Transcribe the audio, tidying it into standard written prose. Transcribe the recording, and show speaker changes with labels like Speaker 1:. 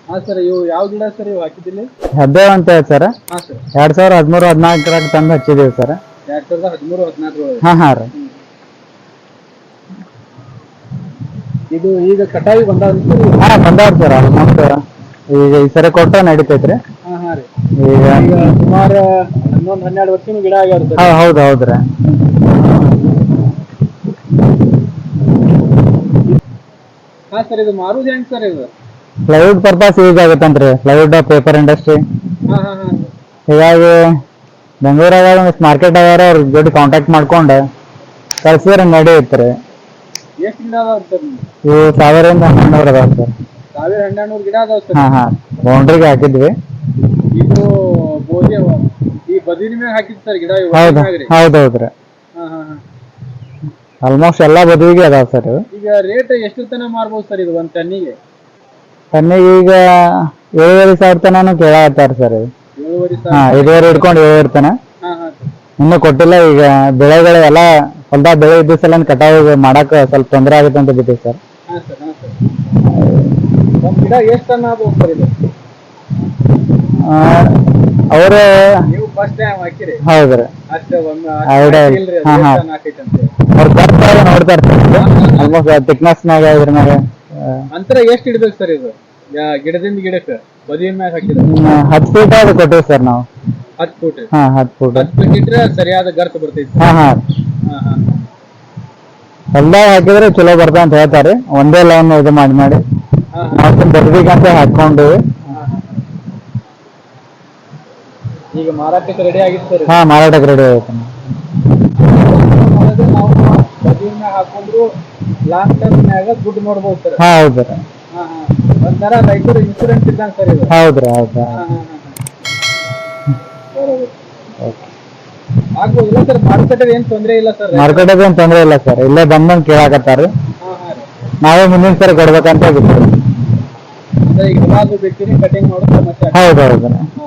Speaker 1: ಹಾ ಸರ್, ಇವು ಯಾವ ಗಿಡ ಸರ್ ಇವು ಹಾಕಿದ್ದಿಲ್ಲಿ?
Speaker 2: ಹೆಬ್ಬೇವು ಅಂತ ಹೇಳಿ ಸರ್.
Speaker 1: ಹಾ ಸರ್,
Speaker 2: 2013-14 ತಂದು ಹಚ್ಚಿದೀವಿ ಸರ್.
Speaker 1: 2013-14
Speaker 2: ಹಾ ಹಾ ರೀ.
Speaker 1: ಇದು ಈಗ ಕಟಾವಿ ಬಂದಾವ್ರಿ ಸರ್?
Speaker 2: ಹಾ ಬಂದಾವ್ರಿ ಸರ್. ಆಲ್ಮೋಸ್ಟ್ ಈಗ ಈ ಸರಿ ಕೊಟ್ಟ ನಡೀತೈತ್ರಿ.
Speaker 1: ಹಾ ಹಾ ರೀ.
Speaker 2: ಈಗ
Speaker 1: ಸುಮಾರು 11-12 ವರ್ಷನೂ ಗಿಡ ಆಗ್ಯಾವ ಸರ್.
Speaker 2: ಹೌದು ಹೌದ್ರಿ.
Speaker 1: ಹಾ ಸರ್, ಇದು ಮಾರುದು ಹೆಂಗ್ ಸರ್ ಇದು?
Speaker 2: ಪ್ಲೈವುಡ್ ಪರ್ಪಸ್ ಯೂಸ್ ಆಗುತ್ತಂತ್ರಿ. Plywood paper industry.
Speaker 1: ಹಾ ಹಾ ಹಾ.
Speaker 2: ಹೀಗಾಗಿ ಬೆಂಗಳೂರಾಗ ಒಂದಿಷ್ಟು ಮಾರ್ಕೆಟ್ ಆಗ್ಯಾರ, ಅವ್ರ ಜೊತೆ ಕಾಂಟ್ಯಾಕ್ಟ್ ಮಾಡ್ಕೊಂಡು ಕಳ್ಸಿದ್ರೆ ನಡೆಯುತ್ತೆ.
Speaker 1: ಎಷ್ಟು ಗಿಡ ಅದಾವ ಸರ್ ನಿಮ್ಗೆ?
Speaker 2: ಇವು 1000-1200 ಅದಾವ ಸರ್.
Speaker 1: 1000-1200 ಗಿಡ ಅದಾವ ಸರ್.
Speaker 2: ಹಾ ಹಾ ಬೌಂಡ್ರಿಗೆ ಹಾಕಿದ್ವಿ.
Speaker 1: ಇದು ಬೋಧಿ ಈ ಬದಿನ ಮ್ಯಾಗ ಹಾಕಿದ್ ಸರ್ ಗಿಡ ಇವು?
Speaker 2: ಹೌದು ಹೌದೌದ್ರಿ.
Speaker 1: ಹಾ ಹಾ ಹಾ.
Speaker 2: ಆಲ್ಮೋಸ್ಟ್ ಎಲ್ಲಾ ಬದುವಿಗೆ ಅದಾವ ಸರ್ ಇವು.
Speaker 1: ಈಗ ರೇಟ್ ಎಷ್ಟು ತನ ಮಾರ್ಬೋದು ಸರ್ ಇದು ಒಂದ್ ಟನ್ನಿಗೆ?
Speaker 2: ಟನ್ನಿಗೆ ಈಗ 7,500 ತನೂ ಕೇಳಾಕತ್ತಾರ ಸರ್ ಇದು.
Speaker 1: 7,500?
Speaker 2: ಹಾ, 5,000 ಹಿಡ್ಕೊಂಡು 7,000 ತನ.
Speaker 1: ಹಾ ಹಾ.
Speaker 2: ಇನ್ನೂ ಕೊಟ್ಟಿಲ್ಲ. ಈಗ ಬೆಳೆಗಳು ಎಲ್ಲ ಹೊಲ್ದಾಗ ಬೆಳೆ ಇದ್ದ ಸಲ ಕಟಾವು ಮಾಡಕ್ ಸ್ವಲ್ಪ ತೊಂದರೆ ಆಗುತ್ತೆ ಅಂತ ಬಿಟ್ಟಿವಿ ಸರ್.
Speaker 1: ಹಾ ಸರ್, ಹಾ ಸರ್. ಒಂದ್ ಗಿಡ ಎಷ್ಟು ಟನ್ ಆಗ್ಬೋದು ಸರ್ ಇದು?
Speaker 2: ಅವರು
Speaker 1: ನೀವು ಫಸ್ಟ್ ಟೈಮ್ ಹಾಕಿರಿ?
Speaker 2: ಹೌದ್ರಿ.
Speaker 1: ಅಷ್ಟೇ
Speaker 2: ಐಡಿಯಾ
Speaker 1: ಇಲ್ರಿ
Speaker 2: ಹಾ ಹಾ. ಅವ್ರು ಬರ್ತಾರೆ ನೋಡ್ತಾರೆ ಆಲ್ಮೋಸ್ಟ್ ಥಿಕ್ನೆಸ್ನಾಗ ಇದ್ರ ಮ್ಯಾಗ.
Speaker 1: ಅಂತರ ಎಷ್ಟು ಇಡ್ಬೇಕು ಸರ್ ಇದು ಗಿಡದಿಂದ ಗಿಡಕ್ಕೆ ಬದಿಯ ಮ್ಯಾಗ ಹಾಕಿದ್ರೆ?
Speaker 2: 10 ಫೀಟ್ ಅದು ಕೊಟ್ಟಿವಿ ಸರ್ ನಾವು.
Speaker 1: 10 ಫೂಟ್?
Speaker 2: ಹಾ 10 ಫೂಟ್.
Speaker 1: 10 ಫೀಟ್ ಇಟ್ರೆ ಸರಿಯಾದ ಗರ್ತ್ ಬರ್ತೈತಿ.
Speaker 2: ಹಾ ಹಾ.
Speaker 1: ಹಾ ಹಾ.
Speaker 2: ಹೊಲ್ದಾಗ ಹಾಕಿದ್ರೆ ಚಲೋ ಬರ್ತಾ ಅಂತ ಹೇಳ್ತಾರೆ. ಒಂದೇ ಲೈನ್ ಇದು ಮಾಡಿ ನಾವು ಬದ್ಬೇಕಂತ ಹಾಕೊಂಡು.
Speaker 1: ಈಗ ಮಾರಾಟಕ್ಕೆ ರೆಡಿ ಆಗಿತ್ತು ಸರ್?
Speaker 2: ಹಾ, ಮಾರಾಟಕ್ಕೆ ರೆಡಿ ಆಗುತ್ತೆ.
Speaker 1: ನಾವು ಬದಿಯ ಮ್ಯಾಗ ಹಾಕೊಂಡ್ರು ಲಾಂಗ್ ಟರ್ಮ್ ಮ್ಯಾಗ ದುಡ್ಡು ನೋಡ್ಬೋದು ಸರ್?
Speaker 2: ಹಾ ಹೌದ್ರಿ.
Speaker 1: ಹಾ ಹಾ. ಒಂಥರ ರೈತರ ಇನ್ಶೂರೆನ್ಸ್ ಇದ್ದಂಗ ಸರ್ ಇದು?
Speaker 2: ಹೌದ್ರಿ ಹೌದಾ.
Speaker 1: ಹಾ ಹಾ ಹಾ. ಆಗ್ಬೋದಿಲ್ಲ ಸರ್? ಮಾರುಕಟ್ಟೆ ಏನ್ ತೊಂದ್ರೆ ಇಲ್ಲ ಸರ್?
Speaker 2: ಮಾರ್ಕೆಟ್ ಏನ್ ತೊಂದ್ರೆ ಇಲ್ಲ ಸರ್. ಇಲ್ಲೇ ಬಂದ್ ಕೇಳಾಕತ್ತಾರ.
Speaker 1: ಹಾ ಹಾ ರೀ.
Speaker 2: ನಾವೇ ಮುಂದಿನ ಸರಿ ಕೊಡ್ಬೇಕಂತ ಆಗಿತ್ತು.
Speaker 1: ಅಂದ್ರೆ ಈಗ ಯಾವಾಗ ಬೇಕಿರಿ ಕಟಿಂಗ್ ಮಾಡೋದು ಸಮಸ್ಯೆ?
Speaker 2: ಹೌದೌದು.
Speaker 1: ಹಾ